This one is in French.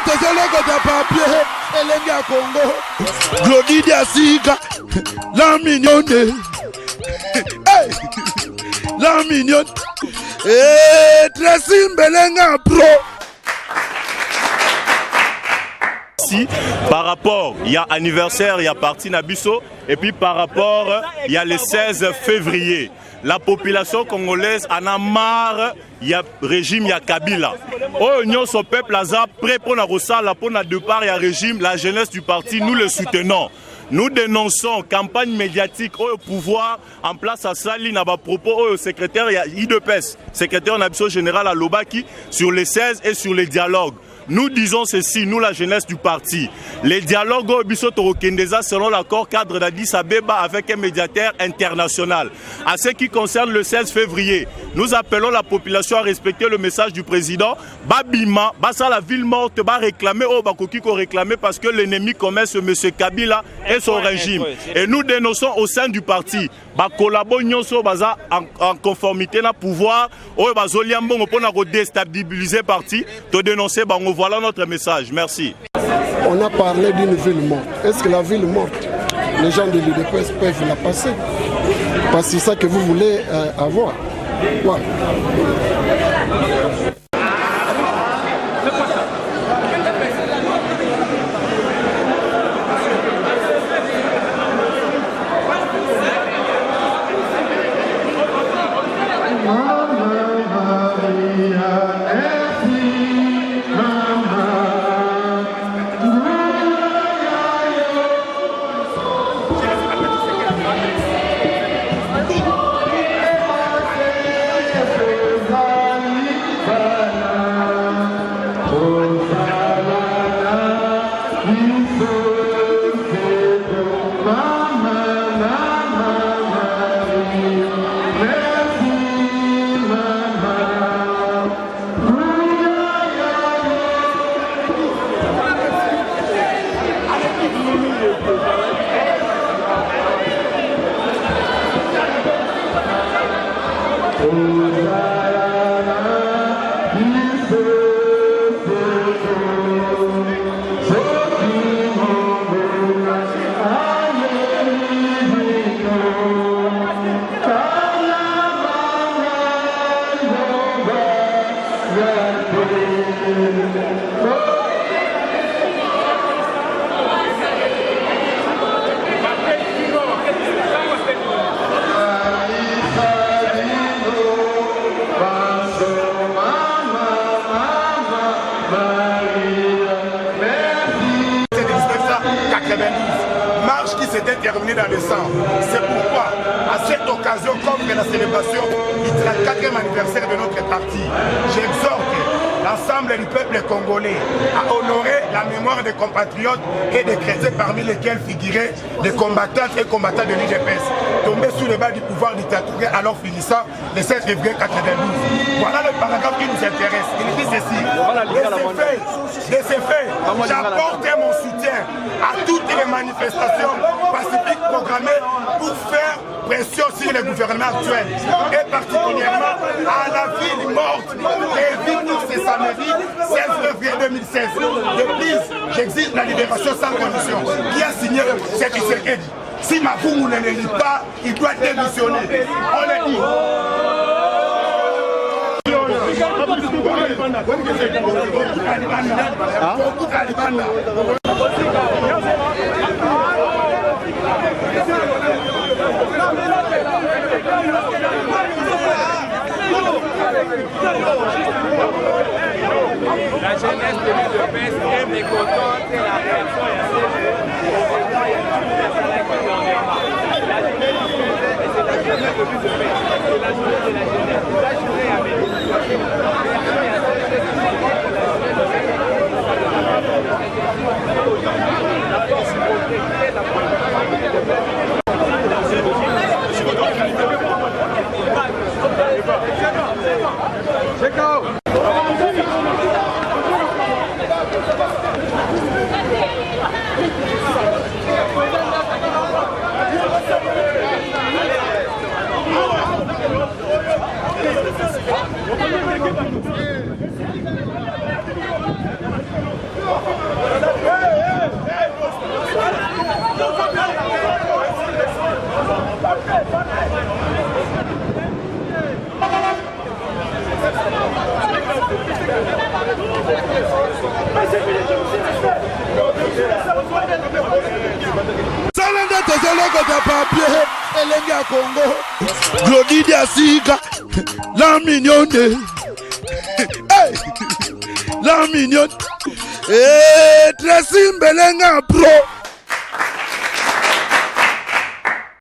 tozoloko ta papier elenge ya Congo Glody Diasika la mignonne la mignonne Tracy Mbelenga pro. Par rapport, il y a anniversaire, il y a parti Nabiso, et puis par rapport, il y a le 16 février. La population congolaise en a marre, il y a régime, il y a Kabila. Oh, nous, son peuple, prêt pour la Rossala, pour le départ, il y a régime, la jeunesse du parti, nous le soutenons. Nous dénonçons campagne médiatique au pouvoir en place à Sali n'a pas propos au secrétaire IDPS, secrétaire Nabiso général à Lobaki sur les 16 et sur les dialogues. Nous disons ceci, nous la jeunesse du parti. Les dialogues au Bisoto Kendeza selon l'accord cadre d'Addis Abeba avec un médiateur international. À ce qui concerne le 16 février, nous appelons la population à respecter le message du président. Babima, Bassa la ville morte, va réclamer au Bakoki qu'on réclamait parce que l'ennemi commun c'est M. Kabila et son régime. Et nous dénonçons au sein du parti. En conformité na pouvoir, pour déstabiliser le parti, de dénoncer. Voilà notre message. Merci. On a parlé d'une ville morte. Est-ce que la ville morte, les gens de l'UDPS peuvent la passer? Parce que c'est ça que vous voulez avoir. Voilà. Marche qui s'était terminée dans le sang. C'est pourquoi, à cette occasion, comme la célébration du 34e anniversaire de notre parti, j'exhorte l'ensemble du peuple congolais à honorer la mémoire des compatriotes et des chrétiens parmi lesquels figuraient des combattantes et combattants de l'UDPS, tombés sous les balles du pouvoir dictatorial alors finissant le 16 février 1992. Voilà le paragraphe qui nous intéresse. Il dit ceci. De ces faits, j'apporte mon soutien à toutes les manifestations pacifiques programmées pour faire pression sur le gouvernement actuel et particulièrement à la ville morte prévue pour ce samedi 16 février 2016. De plus, j'exige la libération sans condition. Qui a signé cette Tshisekedi? Si Maboumou ne le lit pas, il doit démissionner. On le dit. La jeunesse de l'UDPS est mécontente et la réaction Allez, Elenga Congo, Glody Diasiga, la mignonne. Hey, la mignonne. Tracy Mbelenga Pro.